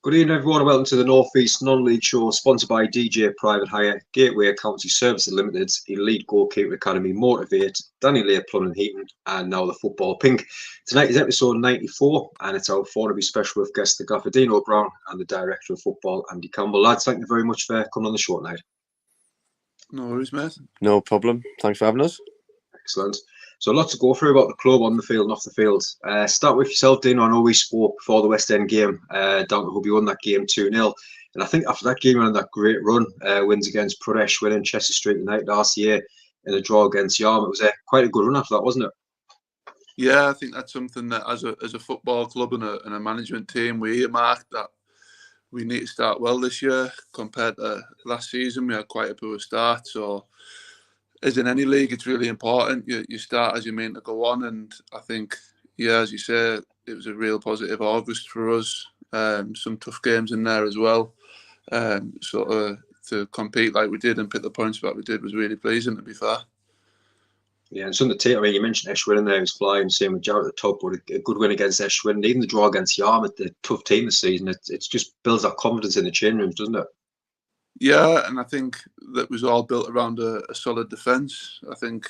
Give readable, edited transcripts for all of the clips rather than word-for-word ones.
Good evening, everyone, and welcome to the North East Non-League Show, sponsored by DJ Private Hire, Gateway Accountancy Services Limited, Elite Goalkeeper Academy, Motivate, Danny Lair Plumbing and Heating, and now the Football Pink. Tonight is episode 94, and it's our Thornaby special with guest the Gaffer Dino Brown and the Director of Football, Andy Campbell. Lads, thank you very much for coming on the show tonight. No worries, mate. No problem. Thanks for having us. Excellent. So lots to go through about the club on the field and off the field. Start with yourself, Dino. I know we spoke before the West End game down to Hubby, won that game 2-0. And I think after that game and that great run, wins against Pradesh, winning Chester Street United RCA in a draw against Yarm, it was quite a good run after that, wasn't it? Yeah, I think that's something that as a football club and a management team, we earmarked that we need to start well this year compared to last season. We had quite a poor start, so as in any league, it's really important you start as you mean to go on. And I think, yeah, as you say, it was a real positive August for us. Some tough games in there as well. To compete like we did and pick the points that we did was really pleasing, to be fair. Yeah, and something to take, I mean, you mentioned Eshwin there, he was flying, same with Jarrett at the top, but a good win against Eshwin. Even the draw against Yarmouth, the tough team this season, it just builds that confidence in the change rooms, doesn't it? Yeah, and I think that was all built around a solid defence. I think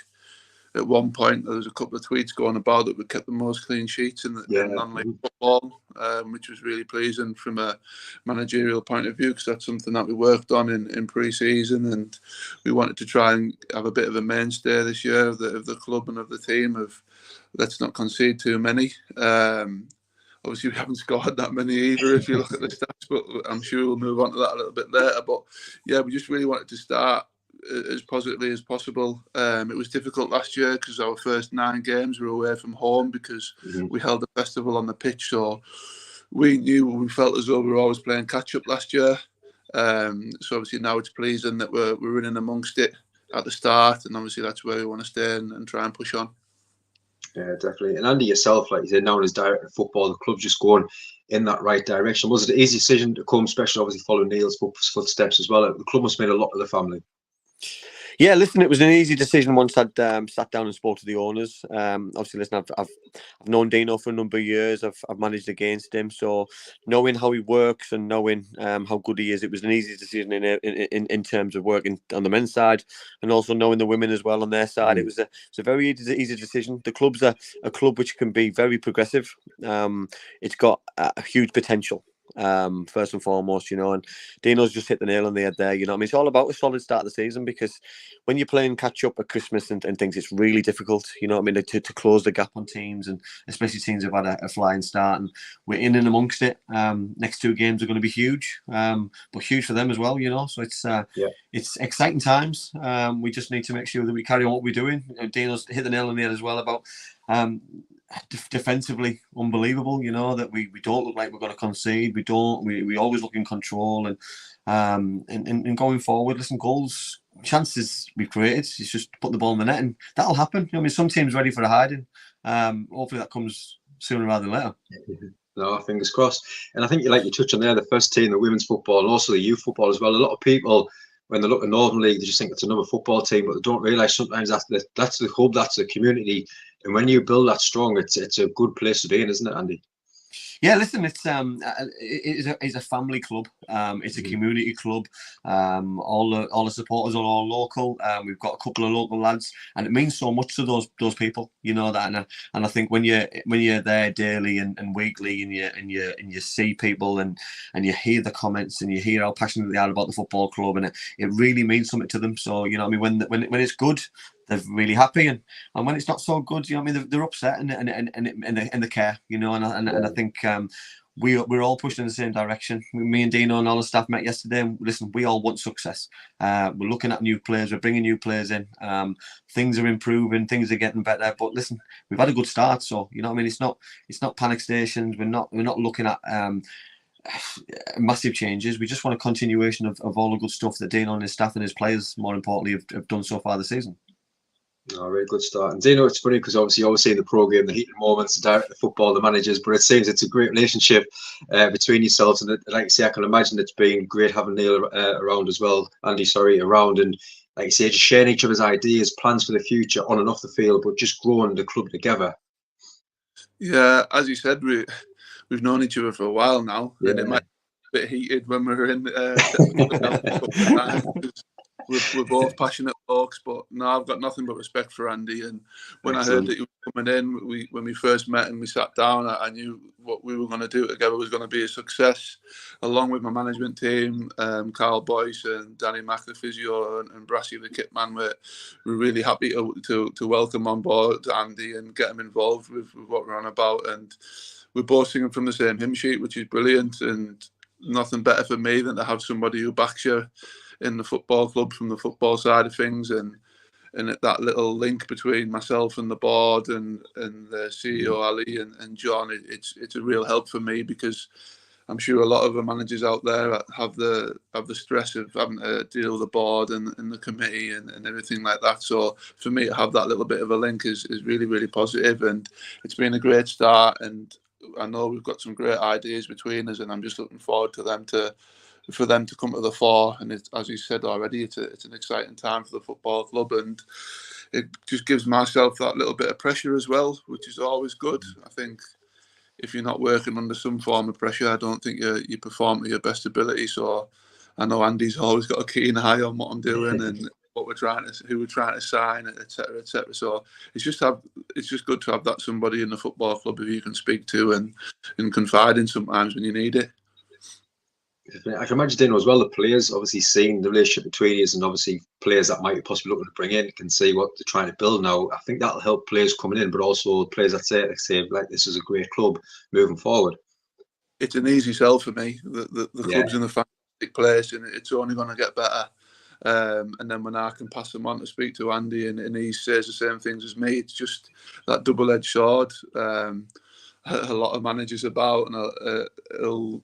at one point there was a couple of tweets going about that we kept the most clean sheets in non-league football, which was really pleasing from a managerial point of view, because that's something that we worked on in pre-season, and we wanted to try and have a bit of a mainstay this year of the club and of the team of let's not concede too many. Obviously, we haven't scored that many either if you look at the stats, but I'm sure we'll move on to that a little bit later. But yeah, we just really wanted to start as positively as possible. It was difficult last year because our first 9 games were away from home because we held the festival on the pitch. So we felt as though we were always playing catch-up last year. So obviously now it's pleasing that we're in amongst it at the start, and obviously that's where we want to stay and try and push on. Yeah, definitely. And Andy, yourself, like you said, now as Director of Football, the club's just going in that right direction. Was it an easy decision to come, especially obviously following Neil's footsteps as well? The club must have made a lot of the family. Yeah, listen, it was an easy decision once I'd sat down and spoke to the owners. Obviously, listen, I've known Dino for a number of years. I've managed against him, so knowing how he works and knowing how good he is, it was an easy decision in terms of working on the men's side, and also knowing the women as well on their side. It was a very easy decision. The club's a club which can be very progressive. It's got a huge potential. First and foremost, and Dino's just hit the nail on the head there. It's all about a solid start of the season, because when you're playing catch up at Christmas and things, it's really difficult, to close the gap on teams, and especially teams who've had a flying start, and we're in and amongst it. Next 2 games are going to be huge, but huge for them as well, so it's exciting times. We just need to make sure that we carry on what we're doing. Dino's hit the nail on the head as well about defensively unbelievable, that we don't look like we're going to concede. We always look in control, and going forward, listen, goals, chances we've created, it's just putting the ball in the net, and that'll happen. Some teams ready for a hiding. Hopefully that comes sooner rather than later. No, fingers crossed. And I think you touched on there, the first team, the women's football, and also the youth football as well. A lot of people, when they look at Northern League, they just think it's another football team, but they don't realise sometimes that's the hub, that's the community. And when you build that strong, it's a good place to be in, isn't it, Andy? Yeah, listen, it's a family club. It's a community club. All the supporters are all local. We've got a couple of local lads, and it means so much to those people. That, and I think when you're there daily and weekly, and you see people and you hear the comments and you hear how passionate they are about the football club, and it really means something to them. So when it's good, they're really happy, and when it's not so good, they're upset and they care, and I think we're all pushing in the same direction. Me and Dino and all the staff met yesterday, and listen, we all want success. We're looking at new players, we're bringing new players in. Things are improving, things are getting better. But listen, we've had a good start, so it's not panic stations. We're not looking at massive changes. We just want a continuation of all the good stuff that Dino and his staff and his players, more importantly, have done so far this season. Oh, very good start. And Dino, it's funny because obviously you always see in the programme the heated moments, the director of football, the managers, but it seems it's a great relationship between yourselves. And like you say, I can imagine it's been great having Neil around as well, Andy, around. And like you say, just sharing each other's ideas, plans for the future on and off the field, but just growing the club together. Yeah, as you said, we've known each other for a while now. Yeah. And it might bit heated when we were in we're both passionate folks, but no, I've got nothing but respect for Andy. And when Excellent. I heard that he was coming in, when we first met and we sat down, I knew what we were going to do together was going to be a success. Along with my management team, Carl Boyce and Danny Mack, the physio, and Brassy, the kit man, we're really happy to welcome on board Andy and get him involved with what we're on about. And we're both singing from the same hymn sheet, which is brilliant. And nothing better for me than to have somebody who backs you in the football club from the football side of things, and that little link between myself and the board and the CEO Ali and John, it's a real help for me, because I'm sure a lot of the managers out there have the stress of having to deal with the board and the committee and everything like that. So for me to have that little bit of a link is really, really positive, and it's been a great start. And I know we've got some great ideas between us, and I'm just looking forward to for them to come to the fore. And it's, as you said already, it's an exciting time for the football club, and it just gives myself that little bit of pressure as well, which is always good. I think if you're not working under some form of pressure, I don't think you perform to your best ability. So I know Andy's always got a keen eye on what I'm doing and who we're trying to sign, etc., etc. So it's just good to have that somebody in the football club who you can speak to and confide in sometimes when you need it. I can imagine, Dino, as well, the players obviously seeing the relationship between you, and obviously players that might be possibly looking to bring in can see what they're trying to build now. I think that'll help players coming in, but also players that say like this is a great club moving forward. It's an easy sell for me. The club's in a fantastic place, and it's only going to get better. And then when I can pass them on to speak to Andy and he says the same things as me, it's just that double-edged sword. A lot of managers about, and he'll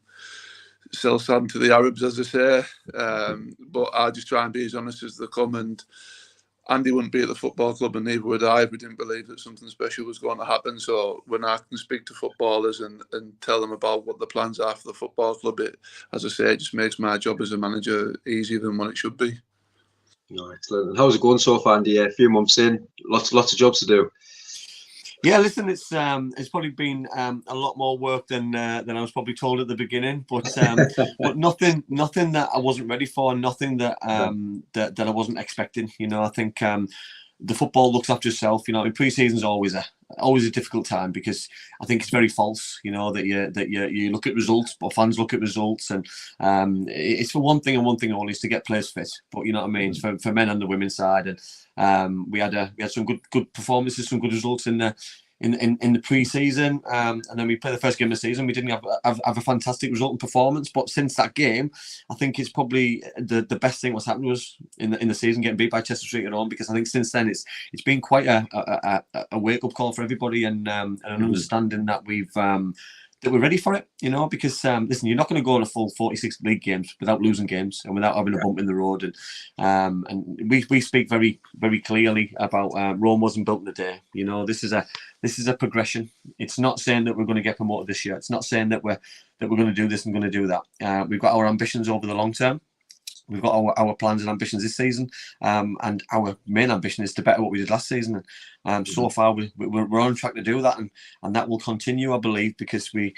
sell sand to the Arabs, as they say. But I just try and be as honest as they come. And Andy wouldn't be at the football club, and neither would I if we didn't believe that something special was going to happen. So when I can speak to footballers and tell them about what the plans are for the football club, as I say, it just makes my job as a manager easier than what it should be. No, excellent. And how's it going so far, Andy? A few months in, lots of jobs to do. Yeah, listen, it's probably been a lot more work than I was probably told at the beginning, but nothing that I wasn't ready for, nothing that that I wasn't expecting. You know, I think the football looks after itself. You know, in pre-season is always a difficult time, because I think it's very false. You know, that you look at results, or fans look at results, and it's for one thing and one thing only, is to get players fit. But you know what I mean, for men and the women's side, and we had some good performances, some good results in the pre-season, and then we played the first game of the season. We didn't have a fantastic result and performance, but since that game, I think it's probably the best thing what's happened was in the season, getting beat by Chester Street at home, because I think since then it's been quite a wake-up call for everybody, and an understanding that we're ready for it, you know, because listen, you're not going to go on a full 46 league games without losing games and without having a bump in the road, and we speak very, very clearly about Rome wasn't built in a day. You know, this is a progression. It's not saying that we're going to get promoted this year. It's not saying that we're going to do this and going to do that. We've got our ambitions over the long term. We've got our plans and ambitions this season, and our main ambition is to better what we did last season. And so far, we're on track to do that, and that will continue, I believe, because we're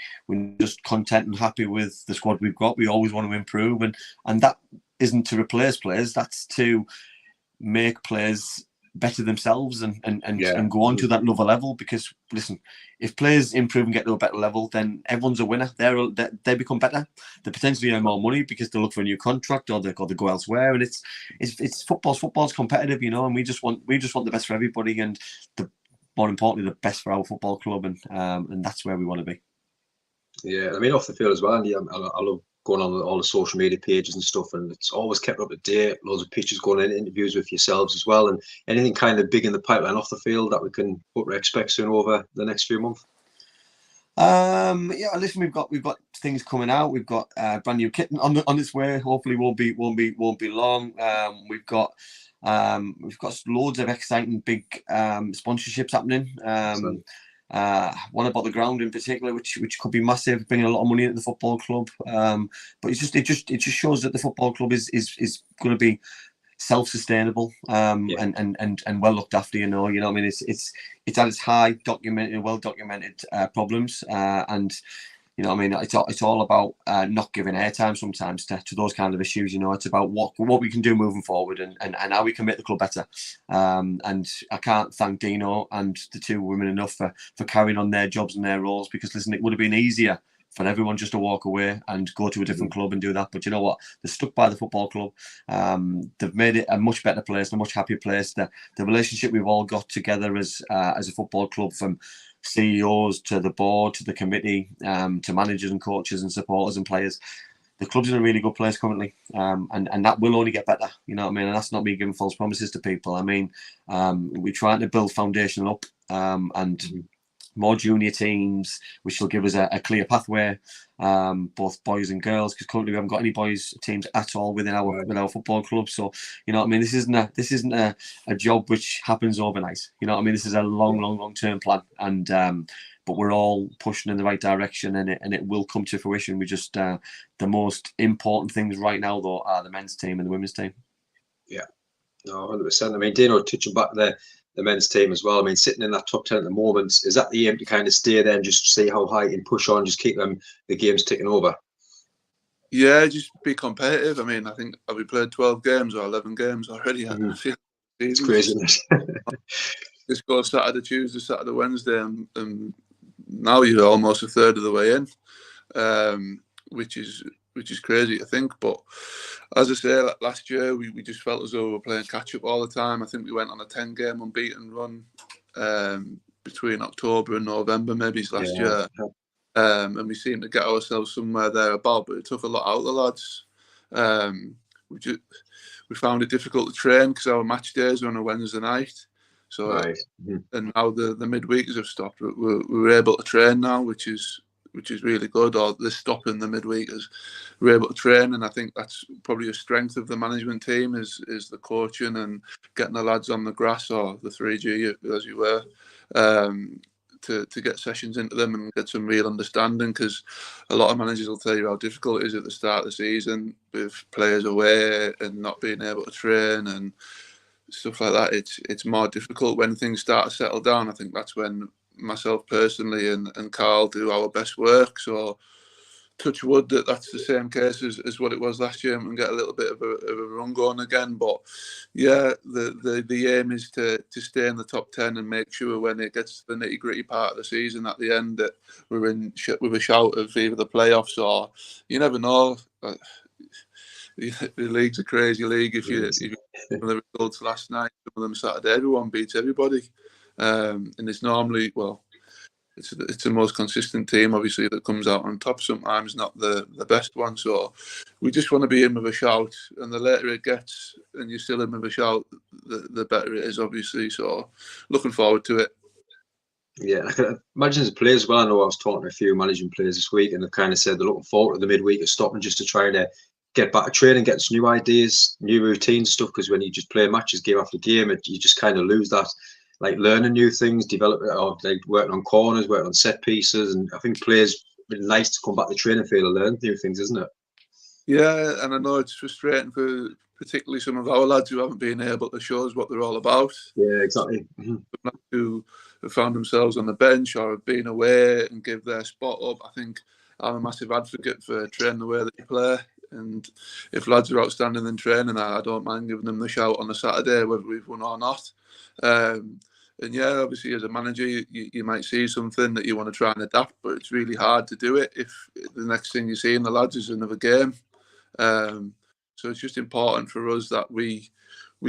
just content and happy with the squad we've got. We always want to improve, and that isn't to replace players. That's to make players better themselves and go on to that another level. Because listen, if players improve and get to a better level, then everyone's a winner. They become better. They potentially earn more money because they look for a new contract, or they go elsewhere. And it's football's competitive, you know. And we just want the best for everybody, and more importantly, the best for our football club, and that's where we want to be. Yeah, I mean, off the field as well, Andy. I love going on all the social media pages and stuff, and it's always kept up to date. Loads of pictures going in, interviews with yourselves as well, and anything kind of big in the pipeline off the field that we can expect soon over the next few months. Yeah, listen, we've got things coming out. We've got brand new kit on its way. Hopefully, won't be long. We've got loads of exciting big sponsorships happening. One about the ground in particular, which could be massive, bringing a lot of money into the football club. But it just shows that the football club is going to be self-sustainable, and well looked after. You know what I mean. It's at its high, well documented problems, and You know what I mean? It's all about not giving airtime sometimes to those kind of issues. You know, it's about what we can do moving forward and how we can make the club better. And I can't thank Dino and the two women enough for carrying on their jobs and their roles, because listen, it would have been easier for everyone just to walk away and go to a different club and do that. But you know what? They're stuck by the football club. They've made it a much better place, a much happier place. The relationship we've all got together as a football club, from CEOs to the board to the committee, to managers and coaches and supporters and players. The club's in a really good place currently, and that will only get better. You know what I mean? And that's not me giving false promises to people. I mean, we're trying to build foundation up, and more junior teams, which will give us a clear pathway, both boys and girls, because currently we haven't got any boys teams at all within our football club. So you know what I mean, this isn't a job which happens overnight. You know what I mean, this is a long term plan, and but we're all pushing in the right direction, and it will come to fruition. We just the most important things right now though are the men's team and the women's team. Yeah, no, 100%. I mean, Dino, touching back the men's team as well. I mean, sitting in that top 10 at the moment, is that the aim to kind of stay there and just see how high and push on, just keep the games ticking over? Yeah, just be competitive. I mean, I think have we played 12 games or 11 games already? It's crazy, isn't it? Just go Saturday, Tuesday, Saturday, Wednesday, and now you're almost a third of the way in, which is crazy to think. But as I say, last year we just felt as though we were playing catch up all the time. I think we went on a 10-game unbeaten run between October and November, maybe last year, and we seemed to get ourselves somewhere thereabout. But it took a lot out of the lads. We found it difficult to train because our match days were on a Wednesday night. So and now the midweeks have stopped. We're able to train now, which is really good. Or they're stopping the midweekers. We're able to train, and I think that's probably a strength of the management team is the coaching and getting the lads on the grass, or the 3G as you were, to get sessions into them and get some real understanding. Because a lot of managers will tell you how difficult it is at the start of the season with players away and not being able to train and stuff like that. It's more difficult when things start to settle down. I think that's when myself personally and Carl do our best work. So touch wood that's the same case as what it was last year, and get a little bit of a run going again. But yeah, the aim is to stay in the top 10 and make sure when it gets to the nitty gritty part of the season at the end that we're in with a shout of either the playoffs or, you never know. The league's a crazy league. If you some of the results last night, some of them Saturday, everyone beats everybody, and it's normally, well, it's the most consistent team, obviously, that comes out on top. Sometimes not the best one. So we just want to be in with a shout, and the later it gets, and you're still in with a shout, the better it is, obviously. So looking forward to it. Yeah, I can imagine as players as well. I know I was talking to a few managing players this week, and they've kind of said they're looking forward to the midweek of stopping just to try to get back to training, get some new ideas, new routines, stuff. Because when you just play matches game after game, you just kind of lose that, like learning new things, developing, or like working on corners, working on set pieces. And I think players, it's nice to come back to training field and learn new things, isn't it? Yeah, and I know it's frustrating for particularly some of our lads who haven't been able to show us what they're all about. Yeah, exactly. Who have found themselves on the bench or have been away and give their spot up. I think I'm a massive advocate for training the way that you play. And if lads are outstanding in training, I don't mind giving them the shout on a Saturday, whether we've won or not. And yeah, obviously as a manager, you might see something that you want to try and adapt, but it's really hard to do it if the next thing you see in the lads is another game. So it's just important for us that we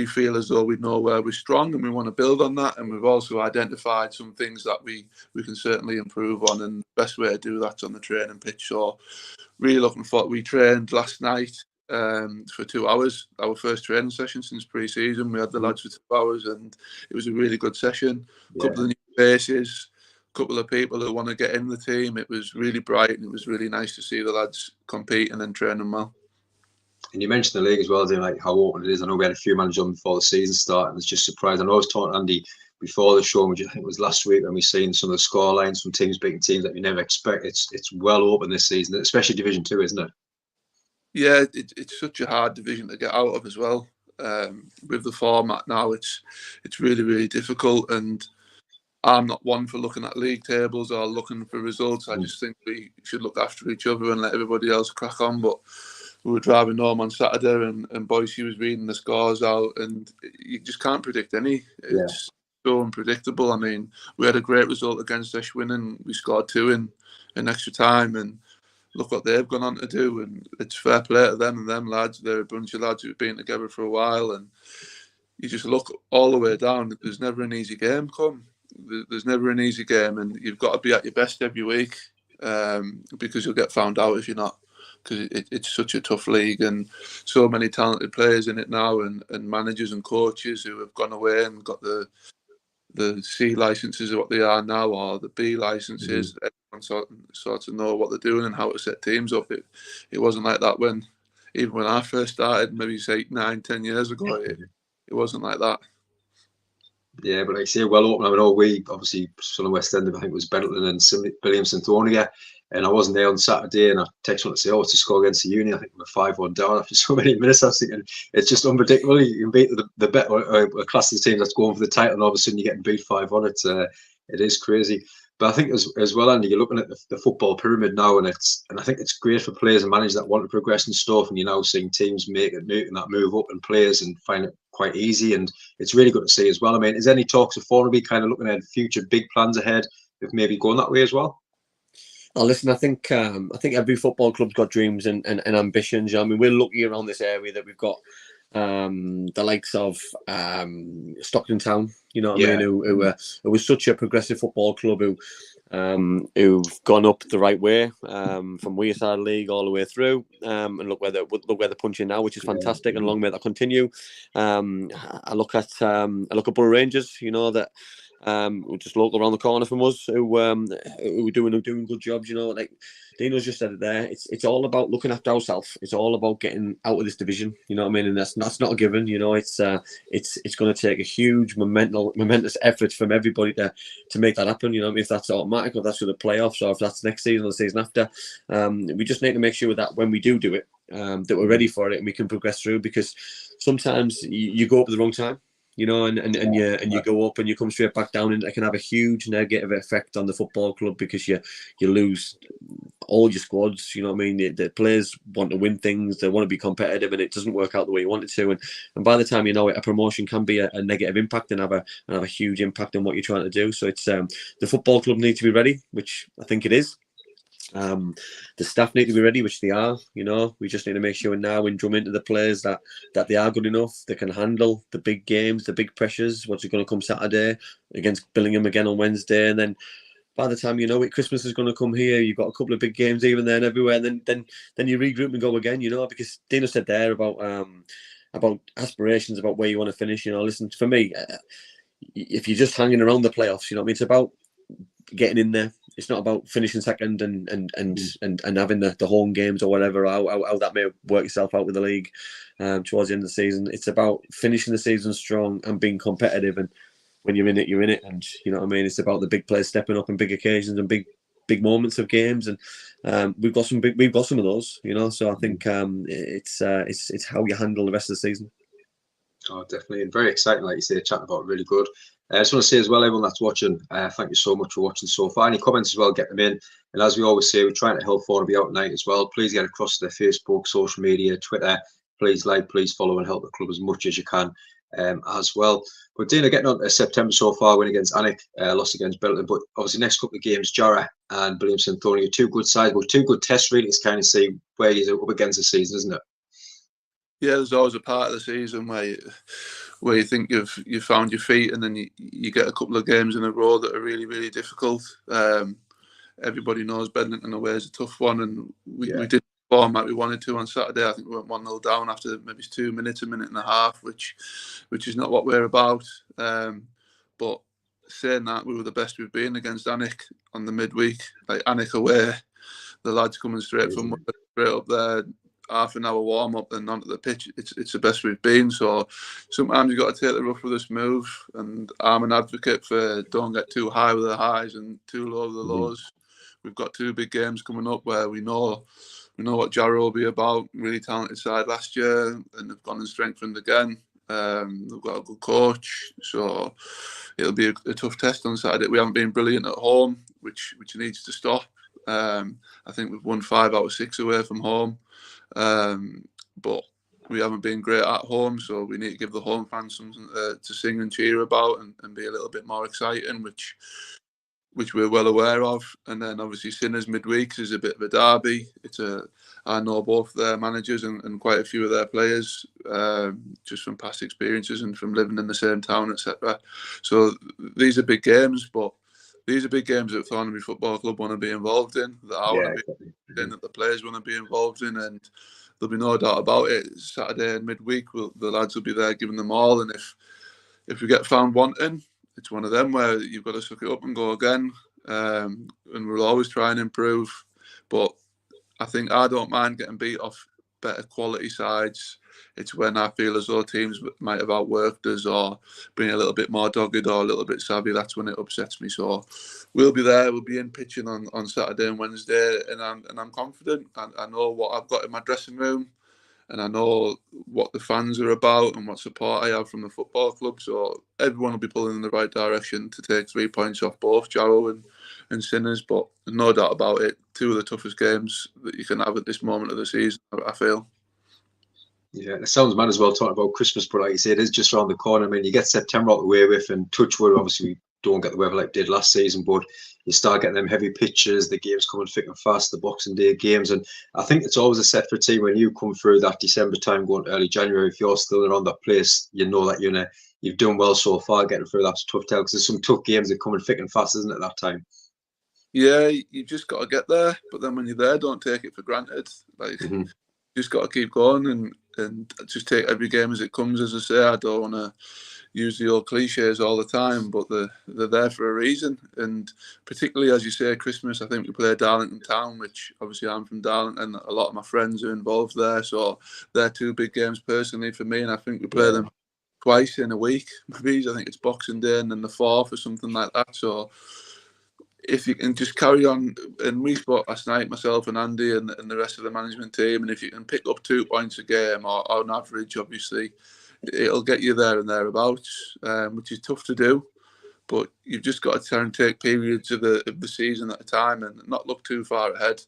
feel as though we know where we're strong and we want to build on that. And we've also identified some things that we can certainly improve on. And the best way to do that's on the training pitch. So really looking forward. We trained last night for 2 hours, our first training session since pre-season. We had the lads for 2 hours and it was a really good session. A couple of new faces, a couple of people who want to get in the team. It was really bright and it was really nice to see the lads competing and training well. And you mentioned the league as well, like how open it is. I know we had a few managers on before the season started, and it's just surprised. I know I was talking to Andy before the show, which I think it was last week, when we seen some of the score lines from teams beating teams that we never expect. It's well open this season, especially Division 2, isn't it? Yeah, it's such a hard division to get out of as well. With the format now, it's really, really difficult. And I'm not one for looking at league tables or looking for results. I just think we should look after each other and let everybody else crack on. But we were driving home on Saturday, and Boise was reading the scores out, and you just can't predict any. It's so unpredictable. I mean, we had a great result against Eshwin, and we scored 2 in extra time, and look what they've gone on to do. And it's fair play to them and them lads. They're a bunch of lads who've been together for a while, and you just look all the way down. There's never an easy game come. There's never an easy game, and you've got to be at your best every week, because you'll get found out if you're not, because it's such a tough league and so many talented players in it now, and managers and coaches who have gone away and got the C licenses are what they are now, or the B licenses. Everyone sort of know what they're doing and how to set teams up. It wasn't like that even when I first started, maybe 8, 9, 10 years ago. It wasn't like that. Yeah, but like I say, well open. I know we obviously from the West End, I think it was Benetton and Williamson Thornaby, and I wasn't there on Saturday, and I texted on to say, "Oh, it's a score against the Uni." I think we were 5-1 down after so many minutes. I was thinking, it's just unpredictable. You can beat the better class of the team that's going for the title, and all of a sudden you're getting beat 5-1. It is crazy. But I think as well, Andy, you're looking at the football pyramid now, and I think it's great for players and managers that want to progress and stuff. And you're now seeing teams making that move up, and players and find it quite easy. And it's really good to see as well. I mean, is there any talks of Thornaby kind of looking at future big plans ahead, if maybe going that way as well? Oh, listen, I think every football club's got dreams and ambitions. I mean, we're lucky around this area that we've got the likes of Stockton Town, you know what I mean, who was such a progressive football club who've gone up the right way from Wearside League all the way through, and look where they're punching now, which is fantastic, and long may that continue. I look at Borough Rangers, you know, that just local around the corner from us, who are doing good jobs. You know, like Dino's just said it there. It's all about looking after ourselves. It's all about getting out of this division. You know what I mean? And that's not a given. You know, it's going to take a huge momentous effort from everybody to make that happen. You know, if that's automatic, or that's for the playoffs, or if that's next season or the season after, we just need to make sure that when we do it, that we're ready for it and we can progress through. Because sometimes you go up at the wrong time. You know, and you go up and you come straight back down, and it can have a huge negative effect on the football club, because you lose all your squads. You know what I mean? The players want to win things, they want to be competitive, and it doesn't work out the way you want it to. And by the time you know it, a promotion can be a negative impact and have a huge impact on what you're trying to do. So it's the football club need to be ready, which I think it is. The staff need to be ready, which they are. You know, we just need to make sure now and drum into the players that they are good enough, they can handle the big games, the big pressures. What's going to come Saturday against Billingham again on Wednesday, and then by the time you know it, Christmas is going to come here. You've got a couple of big games even then everywhere, and then you regroup and go again. You know, because Dino said there about aspirations, about where you want to finish. You know, listen, for me, if you're just hanging around the playoffs, you know what I mean, it's about getting in there. It's not about finishing second and having the home games or whatever, how that may work itself out with the league towards the end of the season. It's about finishing the season strong and being competitive, and when you're in it, you're in it. And you know what I mean, it's about the big players stepping up in big occasions and big moments of games, and we've got some of those, you know. So I think it's how you handle the rest of the season. Oh, definitely, and very exciting, like you say, chatting about really good. I just want to say as well, everyone that's watching, thank you so much for watching so far. Any comments as well, get them in. And as we always say, we're trying to help Thornaby out tonight as well. Please get across to their Facebook, social media, Twitter. Please like, please follow, and help the club as much as you can as well. But Dana, getting on to September so far, win against Alnwick, loss against Belton. But obviously, next couple of games, Jarrah and Williamson Thornaby, two good sides, but two good tests really to kind of see where you're up against the season, isn't it? Yeah, there's always a part of the season where you think you've found your feet, and then you get a couple of games in a row that are really, really difficult. Everybody knows Bedlington away is a tough one, and we did perform like we wanted to on Saturday. I think we went 1-0 down after maybe 2 minutes, a minute and a half, which is not what we're about. But saying that, we were the best we've been against Alnwick on the midweek. Like Alnwick away, the lads coming straight up there. Half an hour warm up and onto the pitch. It's the best we've been. So sometimes you've got to take the rough with this move. And I'm an advocate for don't get too high with the highs and too low with the lows. We've got 2 big games coming up where we know what Jarrah will be about. Really talented side last year, and they've gone and strengthened again. They've got a good coach, so it'll be a tough test on Saturday. We haven't been brilliant at home, which needs to stop. I think we've won 5 out of 6 away from home, but we haven't been great at home, so we need to give the home fans something to sing and cheer about and be a little bit more exciting, which we're well aware of. And then obviously Sinners midweek is a bit of a derby. I know both their managers and quite a few of their players, just from past experiences and from living in the same town, etc. So these are big games, but these are big games that Thornaby Football Club want to be involved in, that I want to be in, that the players want to be involved in, and there'll be no doubt about it. Saturday and midweek, the lads will be there giving them all, and if we get found wanting, it's one of them where you've got to suck it up and go again, and we'll always try and improve. But I think I don't mind getting beat off better quality sides. It's when I feel as though teams might have outworked us or been a little bit more dogged or a little bit savvy. That's when it upsets me. So we'll be there. We'll be in pitching on Saturday and Wednesday, and I'm confident. I know what I've got in my dressing room, and I know what the fans are about and what support I have from the football club. So everyone will be pulling in the right direction to take 3 points off both Jarrow and Sinners. But no doubt about it, 2 of the toughest games that you can have at this moment of the season, I feel. Yeah, it sounds mad as well talking about Christmas, but like you say, it is just around the corner. I mean, you get September out the way with, and touch wood, obviously we don't get the weather like we did last season, but you start getting them heavy pitches, the games coming thick and fast, the Boxing Day games, and I think it's always a set for a team when you come through that December time, going early January. If you're still around that place, you know that you've done well so far getting through that tough tell, because there's some tough games that come in thick and fast, isn't it, that time? Yeah, you just got to get there, but then when you're there, don't take it for granted. Like, you just got to keep going and just take every game as it comes. As I say, I don't want to use the old cliches all the time, but they're there for a reason. And particularly, as you say, Christmas, I think we play Darlington Town, which obviously I'm from Darlington, and a lot of my friends are involved there. So they're 2 big games personally for me, and I think we play them twice in a week. Maybe I think it's Boxing Day and then the 4th or something like that. So if you can just carry on, and we spoke last night, myself and Andy and the rest of the management team, and if you can pick up 2 points a game or on average, obviously, it'll get you there and thereabouts, which is tough to do. But you've just got to try and take periods of the season at a time and not look too far ahead.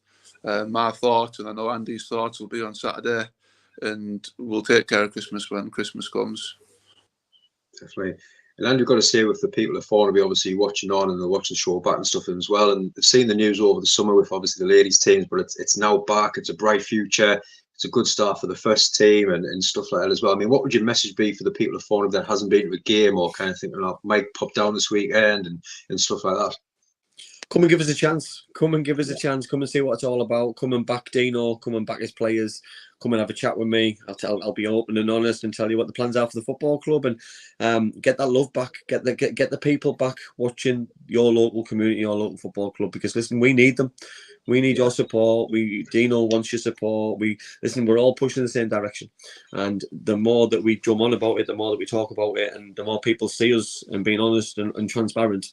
My thoughts, and I know Andy's thoughts, will be on Saturday, and we'll take care of Christmas when Christmas comes. Definitely. And Andrew, got to say, with the people at Thornaby obviously watching on, and they're watching the show back and stuff as well, and they've seen the news over the summer with obviously the ladies teams, but it's now back. It's a bright future. It's a good start for the first team and stuff like that as well. I mean, what would your message be for the people of Thornaby that hasn't been to a game, or kind of thinking, oh, might pop down this weekend and stuff like that? Come and give us a chance. Come and give us a chance. Come and see what it's all about. Come and back Dino. Come and back his players. Come and have a chat with me. I'll be open and honest and tell you what the plans are for the football club, and get that love back. Get the people back watching your local community, your local football club. Because listen, we need them. We need your support. Dino wants your support. We're all pushing in the same direction. And the more that we drum on about it, the more that we talk about it, and the more people see us and being honest and transparent.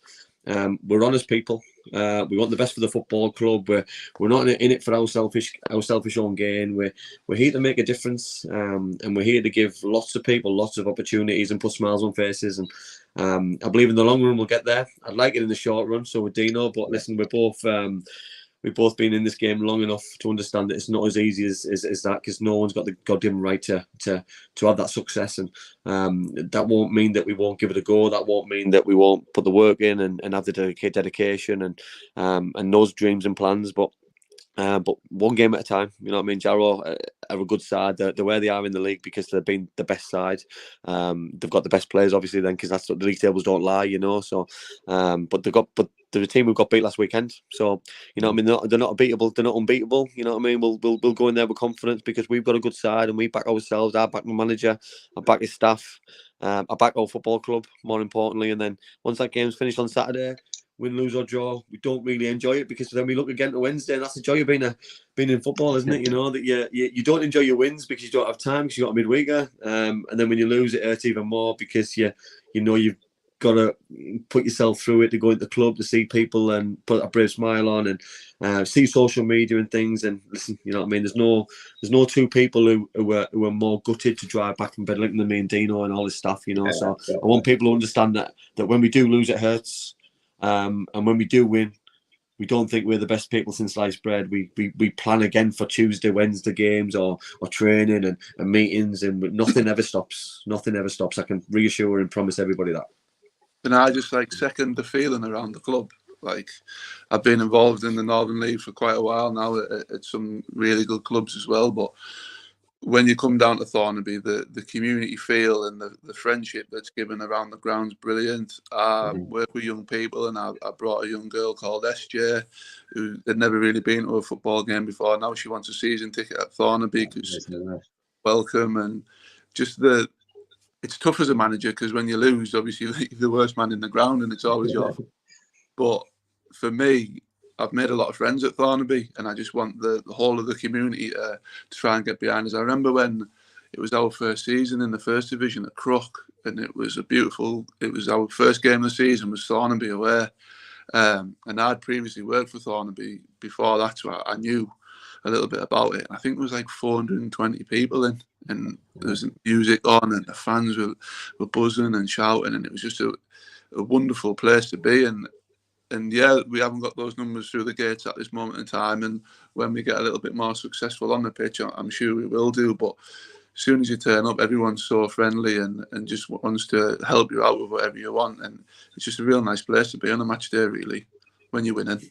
We're honest people. We want the best for the football club. We're not in it for our selfish own gain. We're here to make a difference, and we're here to give lots of people lots of opportunities and put smiles on faces. And I believe in the long run we'll get there. I'd like it in the short run, so with Dino. But listen, we've both been in this game long enough to understand that it's not as easy as that, because no one's got the goddamn right to have that success, and that won't mean that we won't give it a go. That won't mean that we won't put the work in and have the dedication and those dreams and plans. But one game at a time, you know what I mean? Jarrow are a good side. They're where they are in the league because they've been the best side. They've got the best players, obviously, then, because that's what the league tables don't lie, you know. So, but they're a team who got beat last weekend. So, you know what I mean? They're not unbeatable. They're not unbeatable. You know what I mean? We'll go in there with confidence because we've got a good side and we back ourselves. I back my manager. I back his staff. I back our football club, more importantly. And then once that game's finished on Saturday, win, lose or draw, we don't really enjoy it, because then we look again to Wednesday, and that's the joy of being in football, isn't it? You know that you don't enjoy your wins because you don't have time, because you got a midweeker, and then when you lose, it hurts even more because you know you've got to put yourself through it to go into the club to see people and put a brave smile on and see social media and things. And listen, you know what I mean. There's no two people who are more gutted to drive back from Bedlington than me and Dino and all this stuff. You know, so I want people to understand that when we do lose, it hurts, and when we do win, we don't think we're the best people since sliced bread. We plan again for Tuesday, Wednesday games or training and meetings, and nothing ever stops. Nothing ever stops. I can reassure and promise everybody that. And I just second the feeling around the club. I've been involved in the Northern League for quite a while now at some really good clubs as well. But when you come down to Thornaby, the community feel and the friendship that's given around the ground's brilliant. I work with young people, and I brought a young girl called SJ who had never really been to a football game before. Now she wants a season ticket at Thornaby because welcome, and just it's tough as a manager because when you lose, obviously you're the worst man in the ground and it's always your fault. But for me, I've made a lot of friends at Thornaby, and I just want the whole of the community to try and get behind us. I remember when it was our first season in the first division at Crook, and it was our first game of the season was Thornaby away. And I'd previously worked for Thornaby before that, so I knew a little bit about it. I think there was 420 people in, and there was music on, and the fans were buzzing and shouting, and it was just a wonderful place to be. And yeah, we haven't got those numbers through the gates at this moment in time. And when we get a little bit more successful on the pitch, I'm sure we will do. But as soon as you turn up, everyone's so friendly and just wants to help you out with whatever you want. And it's just a real nice place to be on a match day, really, when you're winning.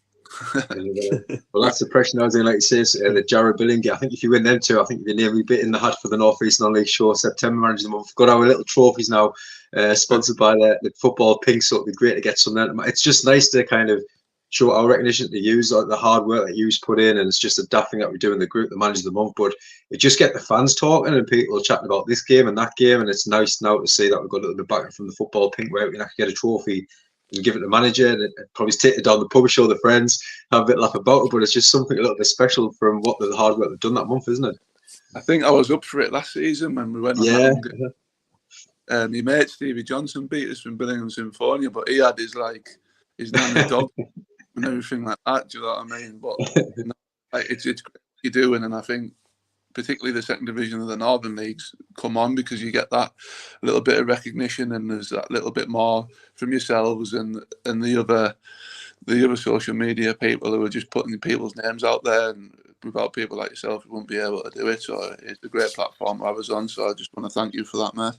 Well, that's the impression I was in, like you say, the Jarrah Billing. I think if you win them two, I think you're nearly bit in the hat for the North East Non-League Show September Manager of the Month. We've got our little trophies now, sponsored by the Football Pink, so it'd be great to get some there. It's just nice to kind of show our recognition to use the hard work that you've put in, and it's just a daft thing that we do in the group, the Manager of the Month. But it just get the fans talking and people chatting about this game and that game, and it's nice now to see that we've got a little bit back from the Football Pink where we can actually get a trophy and give it to the manager, and probably take it down the pub, show the friends, have a bit of laugh about it. But it's just something a little bit special from what the hard work they've done that month, isn't it? I think I was up for it last season when we went on that one. My mate Stevie Johnson beat us from Billingham Symphonia, but he had his nanny dog and everything like that. Do you know what I mean? But it's great you're doing, and I think particularly the second division of the Northern Leagues come on because you get that little bit of recognition, and there's that little bit more from yourselves and the other social media people who are just putting people's names out there, and without people like yourself, we wouldn't be able to do it. So it's a great platform to have us on. So I just want to thank you for that, mate.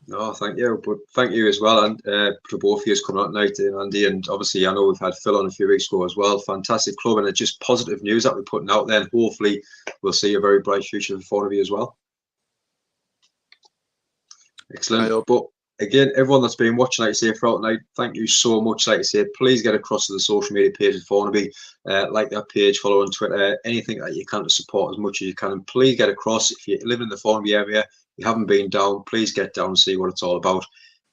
No, thank you. But thank you as well, and to both of you coming out tonight, Andy. And obviously, I know we've had Phil on a few weeks ago as well. Fantastic club, and it's just positive news that we're putting out there. And hopefully, we'll see a very bright future for one of you as well. Excellent. But again, everyone that's been watching, like I say, throughout the night, thank you so much. Like I say, please get across to the social media page of Thornaby, like that page, follow on Twitter, anything that you can to support as much as you can. And please get across. If you live in the Thornaby area, you haven't been down, please get down and see what it's all about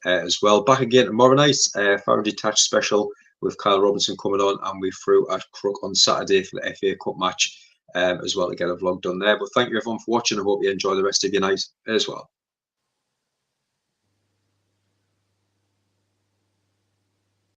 as well. Back again tomorrow night, Fire Detached special with Kyle Robinson coming on, and we're through at Crook on Saturday for the FA Cup match as well to get a vlog done there. But thank you everyone for watching. I hope you enjoy the rest of your night as well.